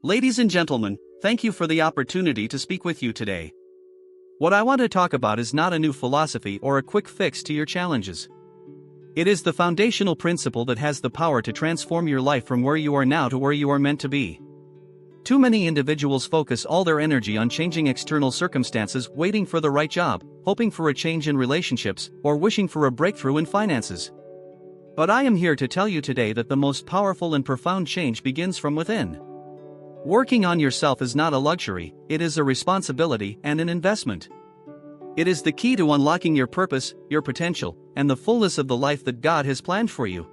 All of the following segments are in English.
Ladies and gentlemen, thank you for the opportunity to speak with you today. What I want to talk about is not a new philosophy or a quick fix to your challenges. It is the foundational principle that has the power to transform your life from where you are now to where you are meant to be. Too many individuals focus all their energy on changing external circumstances, waiting for the right job, hoping for a change in relationships, or wishing for a breakthrough in finances. But I am here to tell you today that the most powerful and profound change begins from within. Working on yourself is not a luxury, it is a responsibility and an investment. It is the key to unlocking your purpose, your potential, and the fullness of the life that God has planned for you.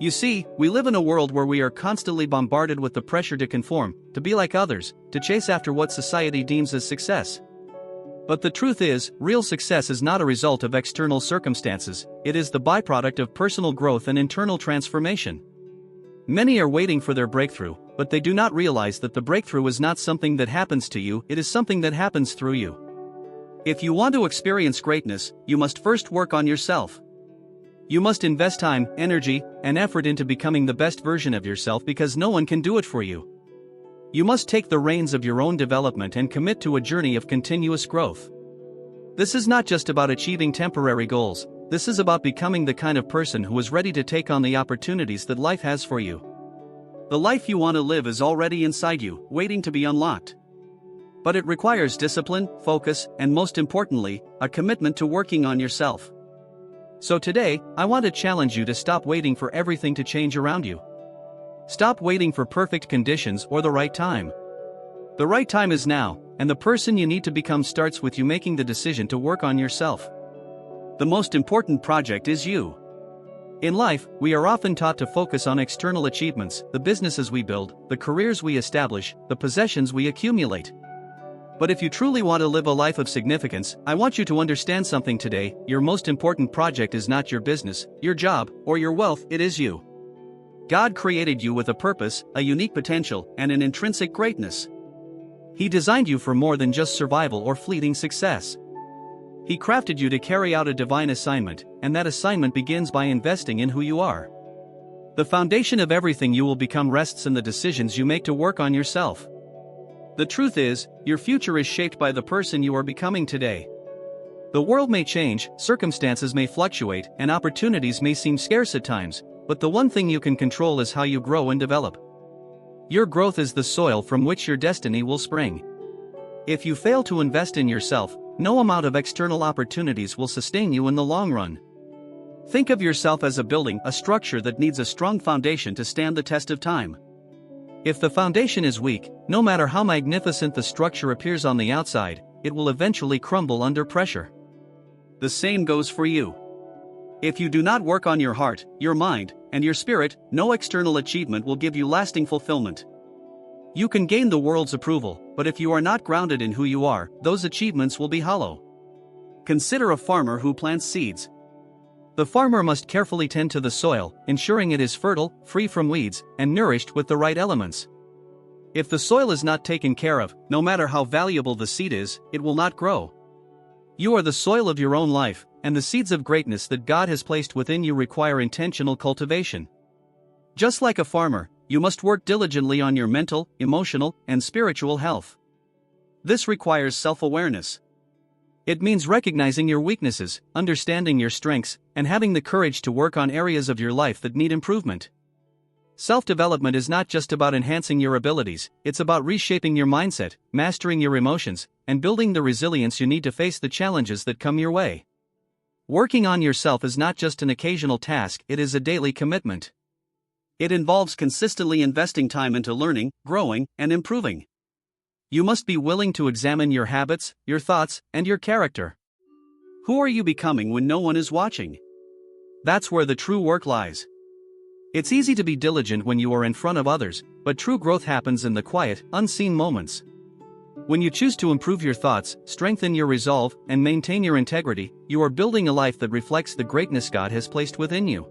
You see, we live in a world where we are constantly bombarded with the pressure to conform, to be like others, to chase after what society deems as success. But the truth is, real success is not a result of external circumstances, it is the byproduct of personal growth and internal transformation. Many are waiting for their breakthrough, but they do not realize that the breakthrough is not something that happens to you, it is something that happens through you. If you want to experience greatness, you must first work on yourself. You must invest time, energy, and effort into becoming the best version of yourself because no one can do it for you. You must take the reins of your own development and commit to a journey of continuous growth. This is not just about achieving temporary goals, this is about becoming the kind of person who is ready to take on the opportunities that life has for you. The life you want to live is already inside you, waiting to be unlocked. But it requires discipline, focus, and most importantly, a commitment to working on yourself. So today, I want to challenge you to stop waiting for everything to change around you. Stop waiting for perfect conditions or the right time. The right time is now, and the person you need to become starts with you making the decision to work on yourself. The most important project is you. In life, we are often taught to focus on external achievements, the businesses we build, the careers we establish, the possessions we accumulate. But if you truly want to live a life of significance, I want you to understand something today: your most important project is not your business, your job, or your wealth, it is you. God created you with a purpose, a unique potential, and an intrinsic greatness. He designed you for more than just survival or fleeting success. He crafted you to carry out a divine assignment, and that assignment begins by investing in who you are. The foundation of everything you will become rests in the decisions you make to work on yourself. The truth is, your future is shaped by the person you are becoming today. The world may change, circumstances may fluctuate, and opportunities may seem scarce at times, but the one thing you can control is how you grow and develop. Your growth is the soil from which your destiny will spring. If you fail to invest in yourself, no amount of external opportunities will sustain you in the long run. Think of yourself as a building, a structure that needs a strong foundation to stand the test of time. If the foundation is weak, no matter how magnificent the structure appears on the outside, it will eventually crumble under pressure. The same goes for you. If you do not work on your heart, your mind, and your spirit, no external achievement will give you lasting fulfillment. You can gain the world's approval, but if you are not grounded in who you are, those achievements will be hollow. Consider a farmer who plants seeds. The farmer must carefully tend to the soil, ensuring it is fertile, free from weeds, and nourished with the right elements. If the soil is not taken care of, no matter how valuable the seed is, it will not grow. You are the soil of your own life, and the seeds of greatness that God has placed within you require intentional cultivation. Just like a farmer, you must work diligently on your mental, emotional, and spiritual health. This requires self-awareness. It means recognizing your weaknesses, understanding your strengths, and having the courage to work on areas of your life that need improvement. Self-development is not just about enhancing your abilities, it's about reshaping your mindset, mastering your emotions, and building the resilience you need to face the challenges that come your way. Working on yourself is not just an occasional task, it is a daily commitment. It involves consistently investing time into learning, growing, and improving. You must be willing to examine your habits, your thoughts, and your character. Who are you becoming when no one is watching? That's where the true work lies. It's easy to be diligent when you are in front of others, but true growth happens in the quiet, unseen moments. When you choose to improve your thoughts, strengthen your resolve, and maintain your integrity, you are building a life that reflects the greatness God has placed within you.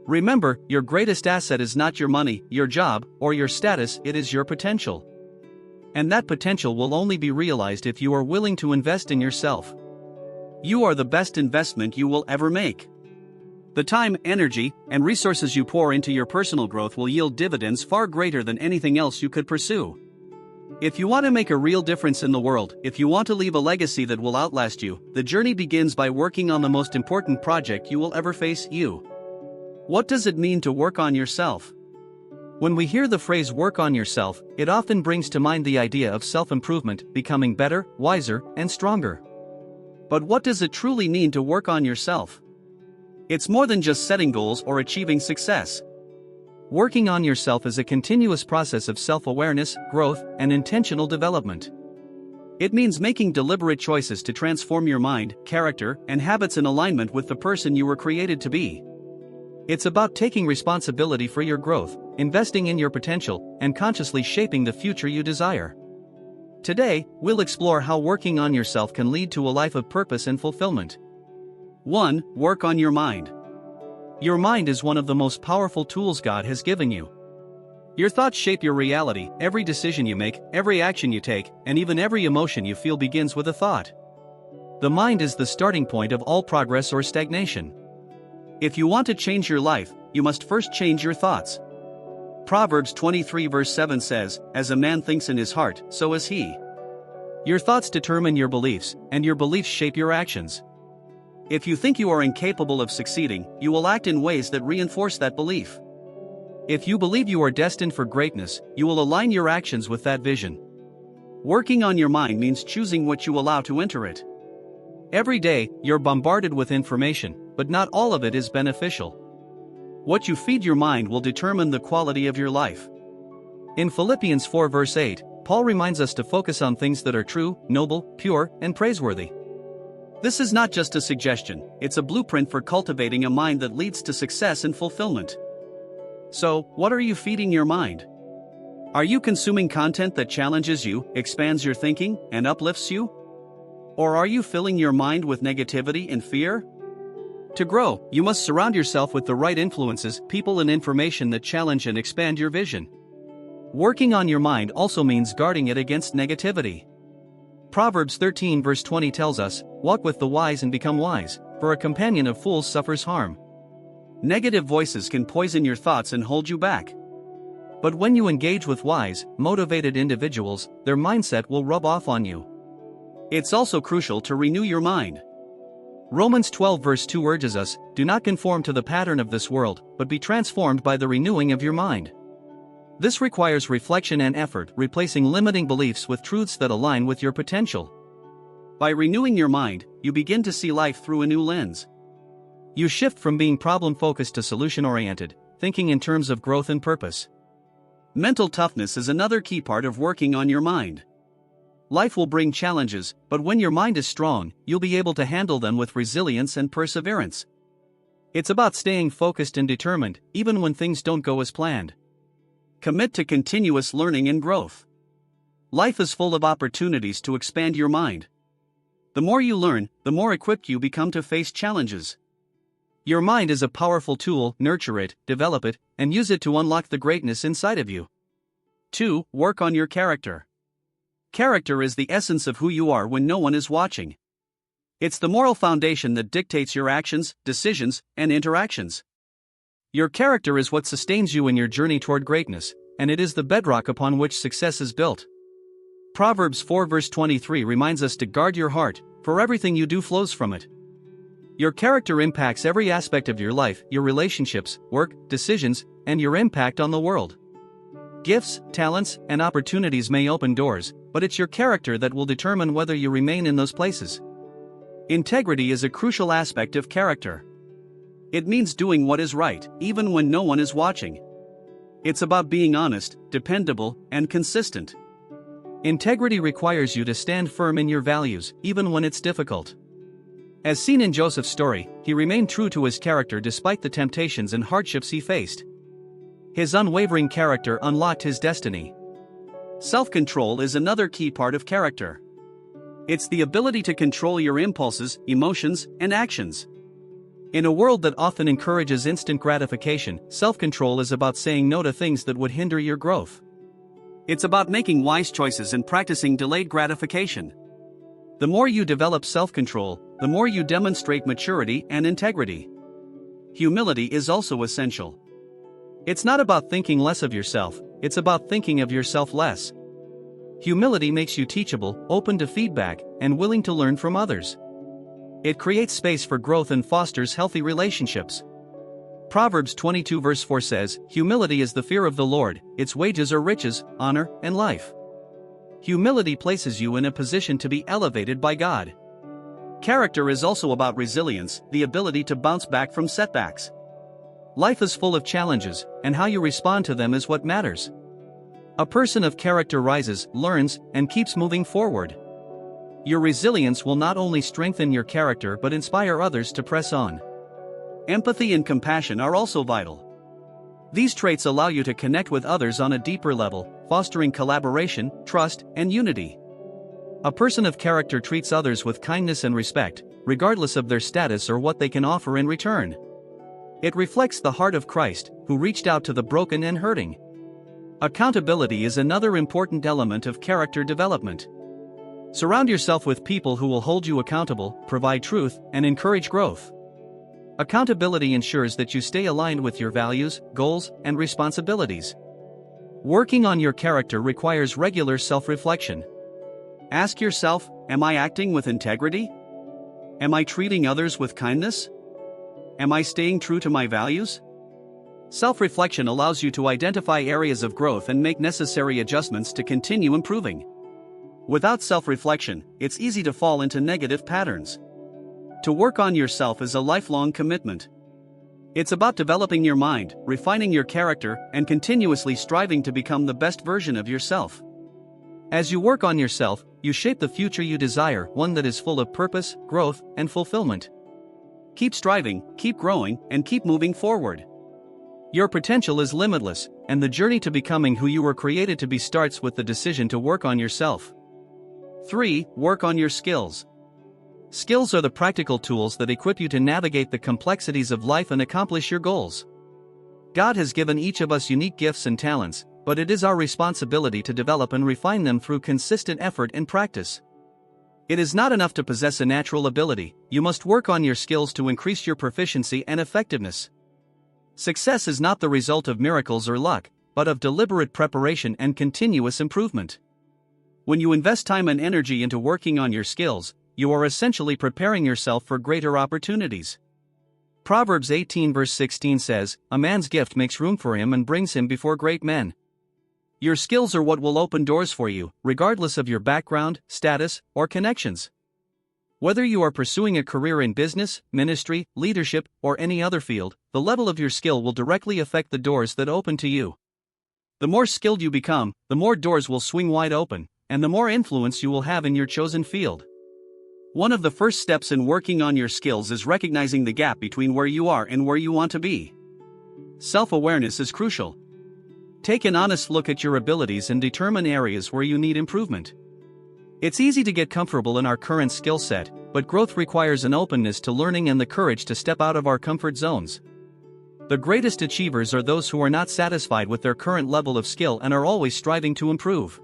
Remember, your greatest asset is not your money, your job, or your status, it is your potential. And that potential will only be realized if you are willing to invest in yourself. You are the best investment you will ever make. The time, energy, and resources you pour into your personal growth will yield dividends far greater than anything else you could pursue. If you want to make a real difference in the world, if you want to leave a legacy that will outlast you, the journey begins by working on the most important project you will ever face: you. What does it mean to work on yourself? When we hear the phrase work on yourself, it often brings to mind the idea of self-improvement, becoming better, wiser, and stronger. But what does it truly mean to work on yourself? It's more than just setting goals or achieving success. Working on yourself is a continuous process of self-awareness, growth, and intentional development. It means making deliberate choices to transform your mind, character, and habits in alignment with the person you were created to be. It's about taking responsibility for your growth, investing in your potential, and consciously shaping the future you desire. Today, we'll explore how working on yourself can lead to a life of purpose and fulfillment. 1. Work on your mind. Your mind is one of the most powerful tools God has given you. Your thoughts shape your reality. Every decision you make, every action you take, and even every emotion you feel begins with a thought. The mind is the starting point of all progress or stagnation. If you want to change your life, you must first change your thoughts. Proverbs 23 verse 7 says, "As a man thinks in his heart, so is he." Your thoughts determine your beliefs, and your beliefs shape your actions. If you think you are incapable of succeeding, you will act in ways that reinforce that belief. If you believe you are destined for greatness, you will align your actions with that vision. Working on your mind means choosing what you allow to enter it. Every day, you're bombarded with information, but not all of it is beneficial. What you feed your mind will determine the quality of your life. In Philippians 4 verse 8, Paul reminds us to focus on things that are true, noble, pure, and praiseworthy. This is not just a suggestion, it's a blueprint for cultivating a mind that leads to success and fulfillment. So, what are you feeding your mind? Are you consuming content that challenges you, expands your thinking, and uplifts you? Or are you filling your mind with negativity and fear? To grow, you must surround yourself with the right influences, people, and information that challenge and expand your vision. Working on your mind also means guarding it against negativity. Proverbs 13 verse 20 tells us, "Walk with the wise and become wise, for a companion of fools suffers harm." Negative voices can poison your thoughts and hold you back. But when you engage with wise, motivated individuals, their mindset will rub off on you. It's also crucial to renew your mind. Romans 12 verse 2 urges us, "Do not conform to the pattern of this world, but be transformed by the renewing of your mind." This requires reflection and effort, replacing limiting beliefs with truths that align with your potential. By renewing your mind, you begin to see life through a new lens. You shift from being problem-focused to solution-oriented, thinking in terms of growth and purpose. Mental toughness is another key part of working on your mind. Life will bring challenges, but when your mind is strong, you'll be able to handle them with resilience and perseverance. It's about staying focused and determined, even when things don't go as planned. Commit to continuous learning and growth. Life is full of opportunities to expand your mind. The more you learn, the more equipped you become to face challenges. Your mind is a powerful tool. Nurture it, develop it, and use it to unlock the greatness inside of you. 2. Work on your character. Character is the essence of who you are when no one is watching. It's the moral foundation that dictates your actions, decisions, and interactions. Your character is what sustains you in your journey toward greatness, and it is the bedrock upon which success is built. Proverbs 4 verse 23 reminds us to guard your heart, for everything you do flows from it. Your character impacts every aspect of your life, your relationships, work, decisions, and your impact on the world. Gifts, talents, and opportunities may open doors, but it's your character that will determine whether you remain in those places. Integrity is a crucial aspect of character. It means doing what is right, even when no one is watching. It's about being honest, dependable, and consistent. Integrity requires you to stand firm in your values, even when it's difficult. As seen in Joseph's story, he remained true to his character despite the temptations and hardships he faced. His unwavering character unlocked his destiny. Self-control is another key part of character. It's the ability to control your impulses, emotions, and actions. In a world that often encourages instant gratification, self-control is about saying no to things that would hinder your growth. It's about making wise choices and practicing delayed gratification. The more you develop self-control, the more you demonstrate maturity and integrity. humility is also essential. It's not about thinking less of yourself, it's about thinking of yourself less. Humility makes you teachable, open to feedback, and willing to learn from others. It creates space for growth and fosters healthy relationships. Proverbs 22 verse 4 says, "Humility is the fear of the Lord, its wages are riches, honor, and life." Humility places you in a position to be elevated by God. Character is also about resilience, the ability to bounce back from setbacks. Life is full of challenges, and how you respond to them is what matters. A person of character rises, learns, and keeps moving forward. Your resilience will not only strengthen your character but inspire others to press on. Empathy and compassion are also vital. These traits allow you to connect with others on a deeper level, fostering collaboration, trust, and unity. A person of character treats others with kindness and respect, regardless of their status or what they can offer in return. It reflects the heart of Christ, who reached out to the broken and hurting. Accountability is another important element of character development. Surround yourself with people who will hold you accountable, provide truth, and encourage growth. Accountability ensures that you stay aligned with your values, goals, and responsibilities. Working on your character requires regular self-reflection. Ask yourself, am I acting with integrity? Am I treating others with kindness? Am I staying true to my values? Self-reflection allows you to identify areas of growth and make necessary adjustments to continue improving. Without self-reflection, it's easy to fall into negative patterns. To work on yourself is a lifelong commitment. It's about developing your mind, refining your character, and continuously striving to become the best version of yourself. As you work on yourself, you shape the future you desire, one that is full of purpose, growth, and fulfillment. Keep striving, keep growing, and keep moving forward. Your potential is limitless, and the journey to becoming who you were created to be starts with the decision to work on yourself. 3. Work on your skills. Skills are the practical tools that equip you to navigate the complexities of life and accomplish your goals. God has given each of us unique gifts and talents, but it is our responsibility to develop and refine them through consistent effort and practice. It is not enough to possess a natural ability, you must work on your skills to increase your proficiency and effectiveness. Success is not the result of miracles or luck, but of deliberate preparation and continuous improvement. When you invest time and energy into working on your skills, you are essentially preparing yourself for greater opportunities. Proverbs 18 verse 16 says, "A man's gift makes room for him and brings him before great men." Your skills are what will open doors for you, regardless of your background, status, or connections. Whether you are pursuing a career in business, ministry, leadership, or any other field, the level of your skill will directly affect the doors that open to you. The more skilled you become, the more doors will swing wide open, and the more influence you will have in your chosen field. One of the first steps in working on your skills is recognizing the gap between where you are and where you want to be. Self-awareness is crucial. Take an honest look at your abilities and determine areas where you need improvement. It's easy to get comfortable in our current skill set, but growth requires an openness to learning and the courage to step out of our comfort zones. The greatest achievers are those who are not satisfied with their current level of skill and are always striving to improve.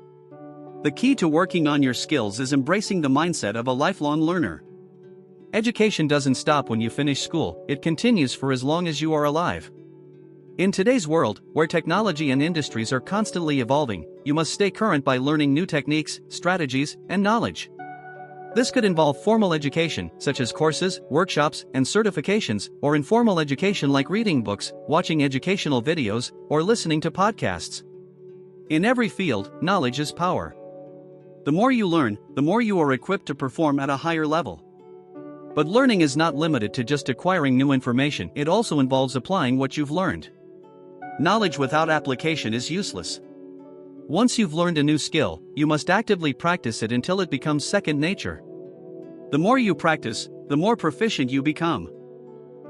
The key to working on your skills is embracing the mindset of a lifelong learner. Education doesn't stop when you finish school, it continues for as long as you are alive. In today's world, where technology and industries are constantly evolving, you must stay current by learning new techniques, strategies, and knowledge. This could involve formal education, such as courses, workshops, and certifications, or informal education like reading books, watching educational videos, or listening to podcasts. In every field, knowledge is power. The more you learn, the more you are equipped to perform at a higher level. But learning is not limited to just acquiring new information, it also involves applying what you've learned. Knowledge without application is useless. Once you've learned a new skill, you must actively practice it until it becomes second nature. The more you practice, the more proficient you become.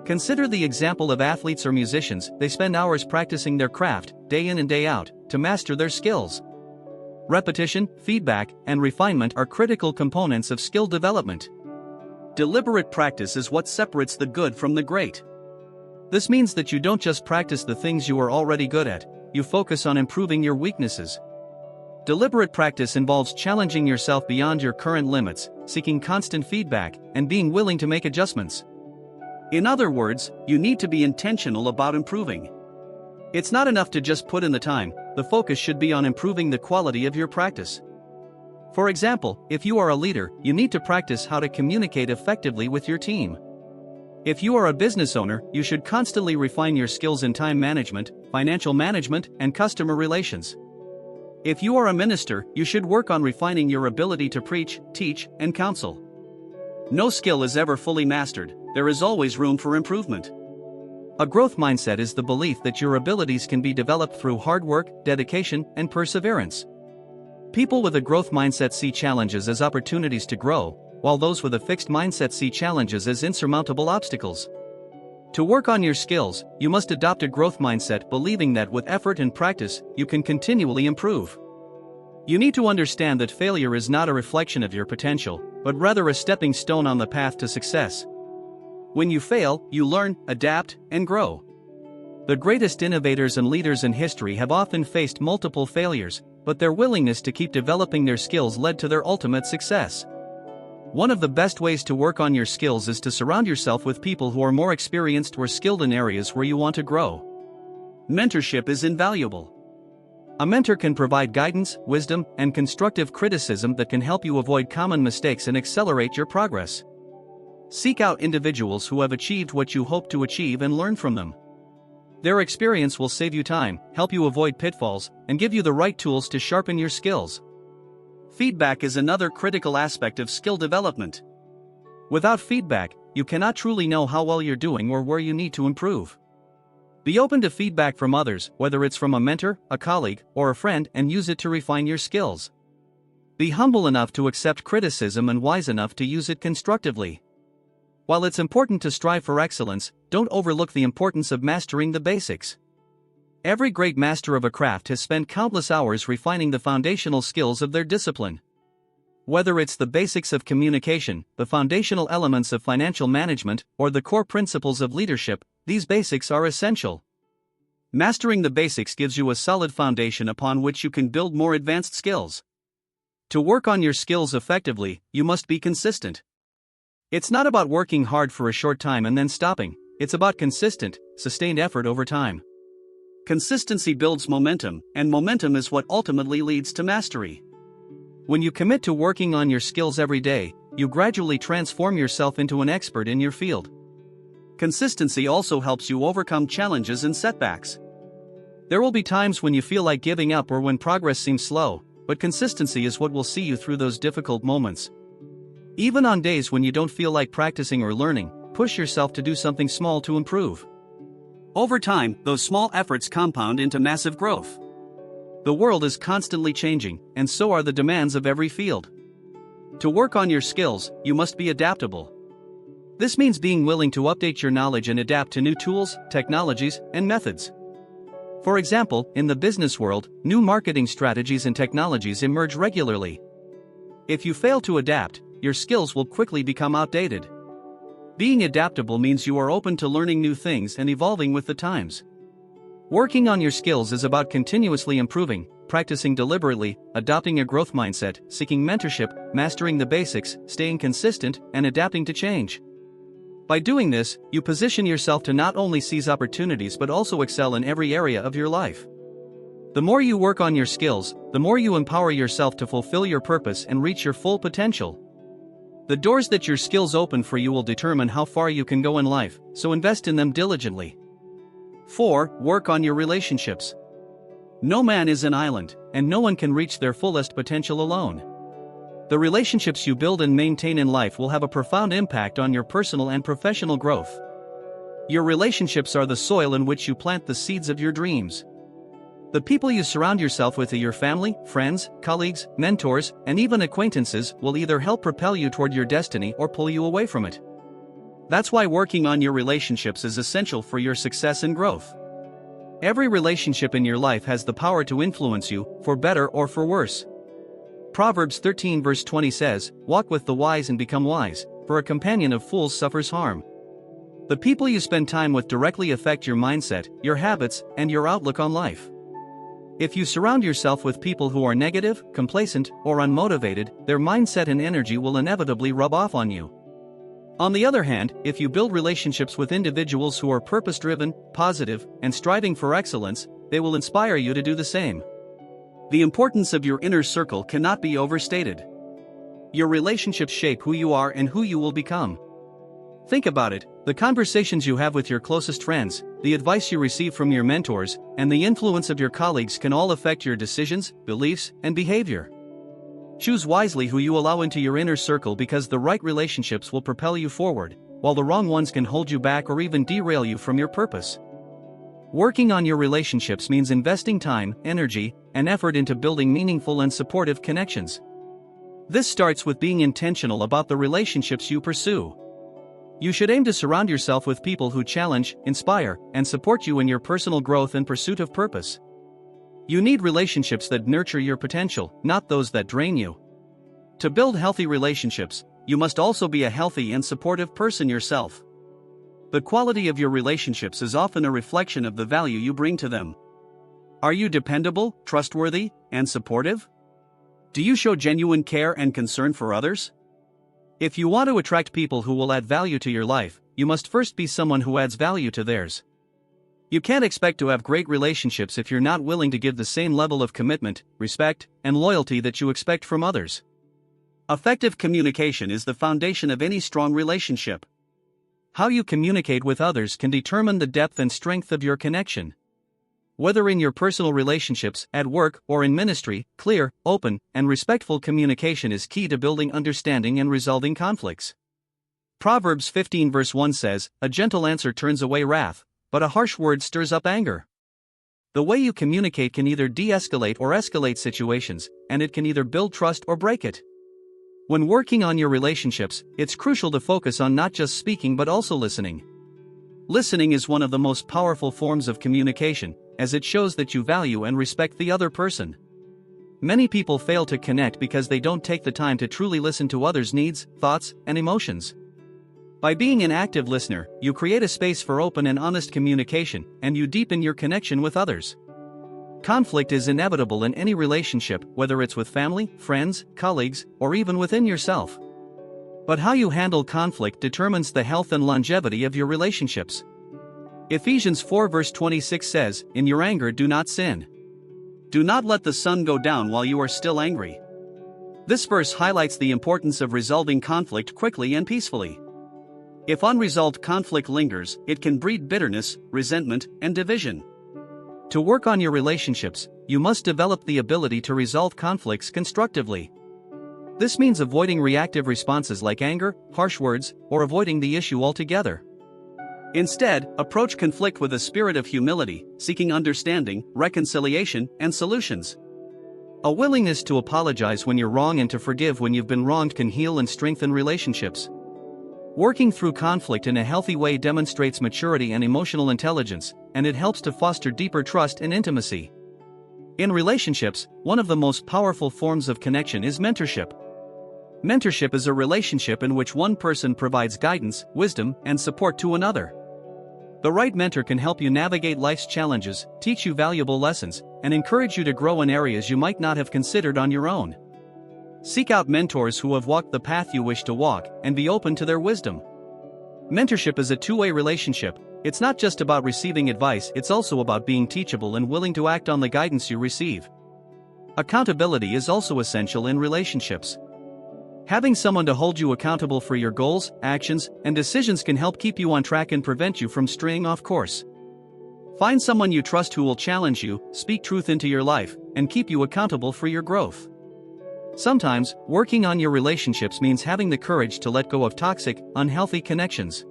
Consider the example of athletes or musicians, they spend hours practicing their craft, day in and day out, to master their skills. Repetition, feedback, and refinement are critical components of skill development. Deliberate practice is what separates the good from the great. This means that you don't just practice the things you are already good at, you focus on improving your weaknesses. Deliberate practice involves challenging yourself beyond your current limits, seeking constant feedback, and being willing to make adjustments. In other words, you need to be intentional about improving. It's not enough to just put in the time, the focus should be on improving the quality of your practice. For example, if you are a leader, you need to practice how to communicate effectively with your team. If you are a business owner, you should constantly refine your skills in time management, financial management, and customer relations. If you are a minister, you should work on refining your ability to preach, teach, and counsel. No skill is ever fully mastered, there is always room for improvement. A growth mindset is the belief that your abilities can be developed through hard work, dedication, and perseverance. People with a growth mindset see challenges as opportunities to grow, while those with a fixed mindset see challenges as insurmountable obstacles. To work on your skills, you must adopt a growth mindset, believing that with effort and practice, you can continually improve. You need to understand that failure is not a reflection of your potential, but rather a stepping stone on the path to success. When you fail, you learn, adapt, and grow. The greatest innovators and leaders in history have often faced multiple failures, but their willingness to keep developing their skills led to their ultimate success. One of the best ways to work on your skills is to surround yourself with people who are more experienced or skilled in areas where you want to grow. Mentorship is invaluable. A mentor can provide guidance, wisdom, and constructive criticism that can help you avoid common mistakes and accelerate your progress. Seek out individuals who have achieved what you hope to achieve and learn from them. Their experience will save you time, help you avoid pitfalls, and give you the right tools to sharpen your skills. Feedback is another critical aspect of skill development. Without feedback, you cannot truly know how well you're doing or where you need to improve. Be open to feedback from others, whether it's from a mentor, a colleague, or a friend, and use it to refine your skills. Be humble enough to accept criticism and wise enough to use it constructively. While it's important to strive for excellence, don't overlook the importance of mastering the basics. Every great master of a craft has spent countless hours refining the foundational skills of their discipline. Whether it's the basics of communication, the foundational elements of financial management, or the core principles of leadership, these basics are essential. Mastering the basics gives you a solid foundation upon which you can build more advanced skills. To work on your skills effectively, you must be consistent. It's not about working hard for a short time and then stopping, it's about consistent, sustained effort over time. Consistency builds momentum, and momentum is what ultimately leads to mastery. When you commit to working on your skills every day, you gradually transform yourself into an expert in your field. Consistency also helps you overcome challenges and setbacks. There will be times when you feel like giving up or when progress seems slow, but consistency is what will see you through those difficult moments. Even on days when you don't feel like practicing or learning, push yourself to do something small to improve. Over time, those small efforts compound into massive growth. The world is constantly changing, and so are the demands of every field. To work on your skills, you must be adaptable. This means being willing to update your knowledge and adapt to new tools, technologies, and methods. For example, in the business world, new marketing strategies and technologies emerge regularly. If you fail to adapt, your skills will quickly become outdated. Being adaptable means you are open to learning new things and evolving with the times. Working on your skills is about continuously improving, practicing deliberately, adopting a growth mindset, seeking mentorship, mastering the basics, staying consistent, and adapting to change. By doing this, you position yourself to not only seize opportunities but also excel in every area of your life. The more you work on your skills, the more you empower yourself to fulfill your purpose and reach your full potential. The doors that your skills open for you will determine how far you can go in life, so invest in them diligently. 4. Work on your relationships. No man is an island, and no one can reach their fullest potential alone. The relationships you build and maintain in life will have a profound impact on your personal and professional growth. Your relationships are the soil in which you plant the seeds of your dreams. The people you surround yourself with are your family, friends, colleagues, mentors, and even acquaintances will either help propel you toward your destiny or pull you away from it. That's why working on your relationships is essential for your success and growth. Every relationship in your life has the power to influence you, for better or for worse. Proverbs 13 verse 20 says, "Walk with the wise and become wise, for a companion of fools suffers harm." The people you spend time with directly affect your mindset, your habits, and your outlook on life. If you surround yourself with people who are negative, complacent, or unmotivated, their mindset and energy will inevitably rub off on you. On the other hand, if you build relationships with individuals who are purpose-driven, positive, and striving for excellence, they will inspire you to do the same. The importance of your inner circle cannot be overstated. Your relationships shape who you are and who you will become. Think about it: the conversations you have with your closest friends, the advice you receive from your mentors, and the influence of your colleagues can all affect your decisions, beliefs, and behavior. Choose wisely who you allow into your inner circle, because the right relationships will propel you forward, while the wrong ones can hold you back or even derail you from your purpose. Working on your relationships means investing time, energy, and effort into building meaningful and supportive connections. This starts with being intentional about the relationships you pursue. You should aim to surround yourself with people who challenge, inspire, and support you in your personal growth and pursuit of purpose. You need relationships that nurture your potential, not those that drain you. To build healthy relationships, you must also be a healthy and supportive person yourself. The quality of your relationships is often a reflection of the value you bring to them. Are you dependable, trustworthy, and supportive? Do you show genuine care and concern for others? If you want to attract people who will add value to your life, you must first be someone who adds value to theirs. You can't expect to have great relationships if you're not willing to give the same level of commitment, respect, and loyalty that you expect from others. Effective communication is the foundation of any strong relationship. How you communicate with others can determine the depth and strength of your connection. Whether in your personal relationships, at work, or in ministry, clear, open, and respectful communication is key to building understanding and resolving conflicts. Proverbs 15 verse 1 says, "A gentle answer turns away wrath, but a harsh word stirs up anger." The way you communicate can either de-escalate or escalate situations, and it can either build trust or break it. When working on your relationships, it's crucial to focus on not just speaking but also listening. Listening is one of the most powerful forms of communication, as it shows that you value and respect the other person. Many people fail to connect because they don't take the time to truly listen to others' needs, thoughts, and emotions. By being an active listener, you create a space for open and honest communication, and you deepen your connection with others. Conflict is inevitable in any relationship, whether it's with family, friends, colleagues, or even within yourself. But how you handle conflict determines the health and longevity of your relationships. Ephesians 4 verse 26 says, "In your anger do not sin. Do not let the sun go down while you are still angry." This verse highlights the importance of resolving conflict quickly and peacefully. If unresolved conflict lingers, it can breed bitterness, resentment, and division. To work on your relationships, you must develop the ability to resolve conflicts constructively. This means avoiding reactive responses like anger, harsh words, or avoiding the issue altogether. Instead, approach conflict with a spirit of humility, seeking understanding, reconciliation, and solutions. A willingness to apologize when you're wrong and to forgive when you've been wronged can heal and strengthen relationships. Working through conflict in a healthy way demonstrates maturity and emotional intelligence, and it helps to foster deeper trust and intimacy. In relationships, one of the most powerful forms of connection is mentorship. Mentorship is a relationship in which one person provides guidance, wisdom, and support to another. The right mentor can help you navigate life's challenges, teach you valuable lessons, and encourage you to grow in areas you might not have considered on your own. Seek out mentors who have walked the path you wish to walk, and be open to their wisdom. Mentorship is a two-way relationship. It's not just about receiving advice, it's also about being teachable and willing to act on the guidance you receive. Accountability is also essential in relationships. Having someone to hold you accountable for your goals, actions, and decisions can help keep you on track and prevent you from straying off course. Find someone you trust who will challenge you, speak truth into your life, and keep you accountable for your growth. Sometimes, working on your relationships means having the courage to let go of toxic, unhealthy connections.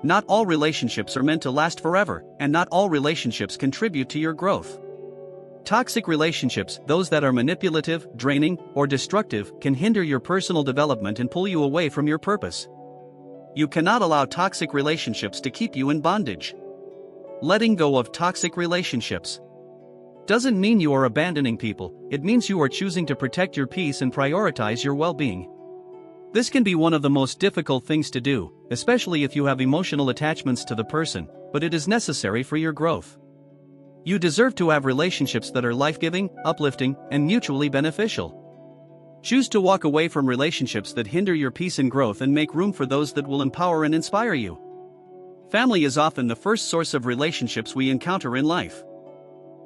Not all relationships are meant to last forever, and not all relationships contribute to your growth. Toxic relationships, those that are manipulative, draining, or destructive, can hinder your personal development and pull you away from your purpose. You cannot allow toxic relationships to keep you in bondage. Letting go of toxic relationships doesn't mean you are abandoning people, it means you are choosing to protect your peace and prioritize your well-being. This can be one of the most difficult things to do, especially if you have emotional attachments to the person, but it is necessary for your growth. You deserve to have relationships that are life-giving, uplifting, and mutually beneficial. Choose to walk away from relationships that hinder your peace and growth and make room for those that will empower and inspire you. Family is often the first source of relationships we encounter in life.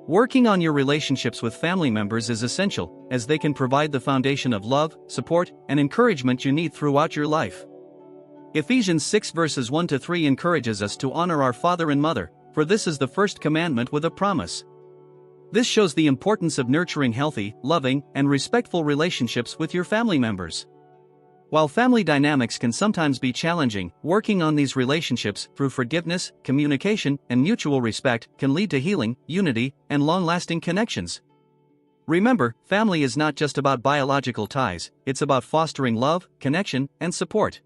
Working on your relationships with family members is essential, as they can provide the foundation of love, support, and encouragement you need throughout your life. Ephesians 6 verses 1-3 encourages us to honor our father and mother, for this is the first commandment with a promise. This shows the importance of nurturing healthy, loving, and respectful relationships with your family members. While family dynamics can sometimes be challenging, working on these relationships through forgiveness, communication, and mutual respect can lead to healing, unity, and long-lasting connections. Remember, family is not just about biological ties, it's about fostering love, connection, and support.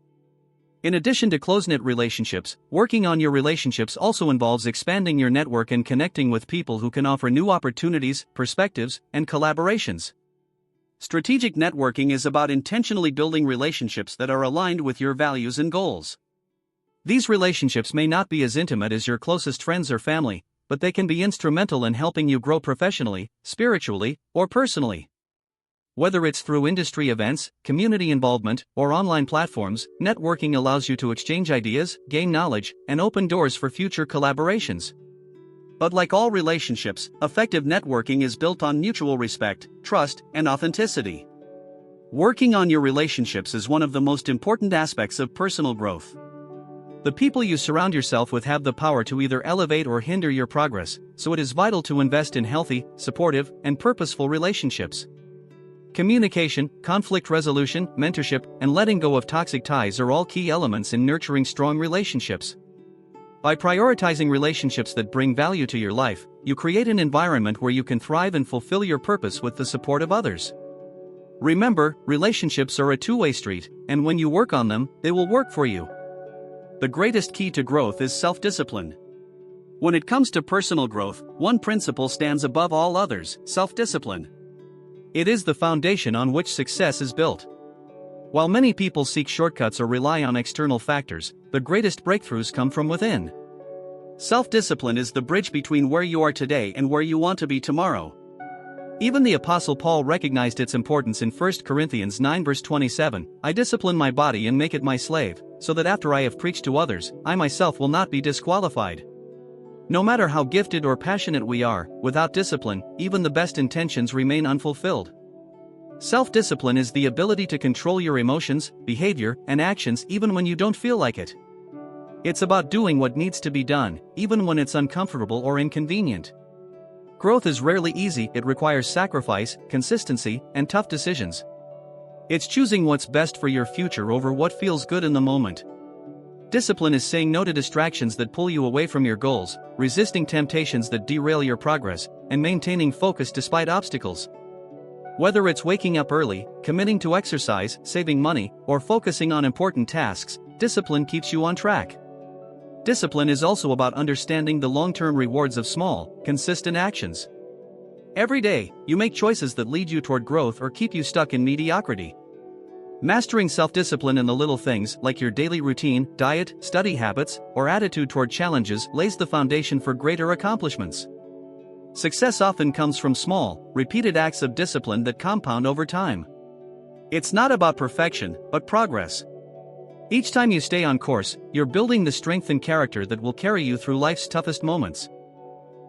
In addition to close-knit relationships, working on your relationships also involves expanding your network and connecting with people who can offer new opportunities, perspectives, and collaborations. Strategic networking is about intentionally building relationships that are aligned with your values and goals. These relationships may not be as intimate as your closest friends or family, but they can be instrumental in helping you grow professionally, spiritually, or personally. Whether it's through industry events, community involvement, or online platforms, networking allows you to exchange ideas, gain knowledge, and open doors for future collaborations. But like all relationships, effective networking is built on mutual respect, trust, and authenticity. Working on your relationships is one of the most important aspects of personal growth. The people you surround yourself with have the power to either elevate or hinder your progress, so it is vital to invest in healthy, supportive, and purposeful relationships. Communication, conflict resolution, mentorship, and letting go of toxic ties are all key elements in nurturing strong relationships. By prioritizing relationships that bring value to your life, you create an environment where you can thrive and fulfill your purpose with the support of others. Remember, relationships are a two-way street, and when you work on them, they will work for you. The greatest key to growth is self-discipline. When it comes to personal growth, one principle stands above all others: self-discipline. It is the foundation on which success is built. While many people seek shortcuts or rely on external factors, the greatest breakthroughs come from within. Self-discipline is the bridge between where you are today and where you want to be tomorrow. Even the Apostle Paul recognized its importance in 1 Corinthians 9 verse 27, "I discipline my body and make it my slave, so that after I have preached to others, I myself will not be disqualified." No matter how gifted or passionate we are, without discipline, even the best intentions remain unfulfilled. Self-discipline is the ability to control your emotions, behavior, and actions even when you don't feel like it. It's about doing what needs to be done, even when it's uncomfortable or inconvenient. Growth is rarely easy, it requires sacrifice, consistency, and tough decisions. It's choosing what's best for your future over what feels good in the moment. Discipline is saying no to distractions that pull you away from your goals, resisting temptations that derail your progress, and maintaining focus despite obstacles. Whether it's waking up early, committing to exercise, saving money, or focusing on important tasks, discipline keeps you on track. Discipline is also about understanding the long-term rewards of small, consistent actions. Every day, you make choices that lead you toward growth or keep you stuck in mediocrity. Mastering self-discipline in the little things, like your daily routine, diet, study habits, or attitude toward challenges, lays the foundation for greater accomplishments. Success often comes from small, repeated acts of discipline that compound over time. It's not about perfection, but progress. Each time you stay on course, you're building the strength and character that will carry you through life's toughest moments.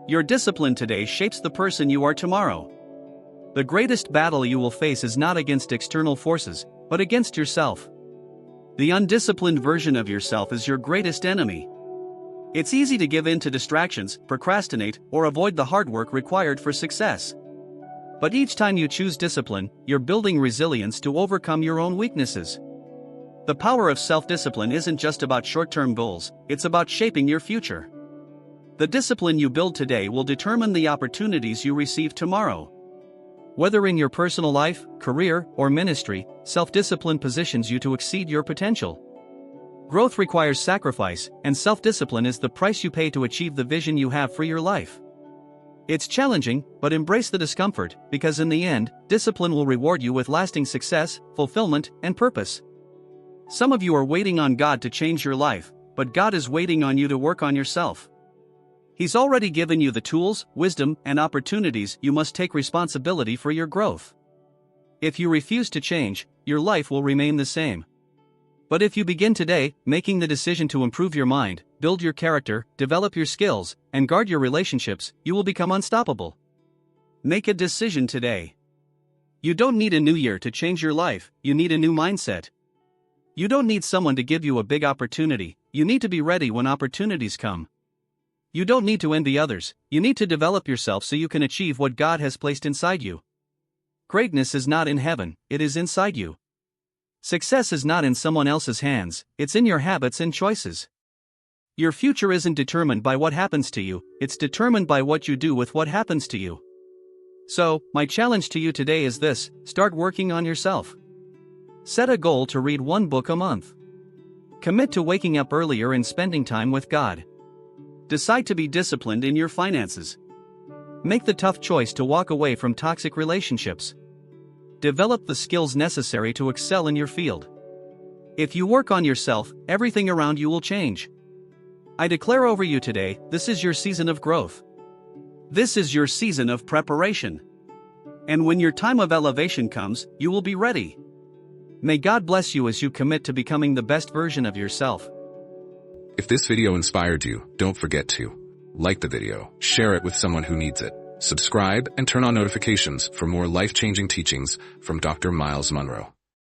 Your discipline today shapes the person you are tomorrow. The greatest battle you will face is not against external forces, but against yourself. The undisciplined version of yourself is your greatest enemy. It's easy to give in to distractions, procrastinate, or avoid the hard work required for success. But each time you choose discipline, you're building resilience to overcome your own weaknesses. The power of self-discipline isn't just about short-term goals, it's about shaping your future. The discipline you build today will determine the opportunities you receive tomorrow. Whether in your personal life, career, or ministry, self-discipline positions you to exceed your potential. Growth requires sacrifice, and self-discipline is the price you pay to achieve the vision you have for your life. It's challenging, but embrace the discomfort, because in the end, discipline will reward you with lasting success, fulfillment, and purpose. Some of you are waiting on God to change your life, but God is waiting on you to work on yourself. He's already given you the tools, wisdom, and opportunities. You must take responsibility for your growth. If you refuse to change, your life will remain the same. But if you begin today, making the decision to improve your mind, build your character, develop your skills, and guard your relationships, you will become unstoppable. Make a decision today. You don't need a new year to change your life, you need a new mindset. You don't need someone to give you a big opportunity, you need to be ready when opportunities come. You don't need to envy others, you need to develop yourself so you can achieve what God has placed inside you. Greatness is not in heaven, it is inside you. Success is not in someone else's hands, it's in your habits and choices. Your future isn't determined by what happens to you, it's determined by what you do with what happens to you. So, my challenge to you today is this: start working on yourself. Set a goal to read 1 book a month. Commit to waking up earlier and spending time with God. Decide to be disciplined in your finances. Make the tough choice to walk away from toxic relationships. Develop the skills necessary to excel in your field. If you work on yourself, everything around you will change. I declare over you today, this is your season of growth. This is your season of preparation. And when your time of elevation comes, you will be ready. May God bless you as you commit to becoming the best version of yourself. If this video inspired you, don't forget to like the video, share it with someone who needs it, subscribe, and turn on notifications for more life-changing teachings from Dr. Myles Munroe.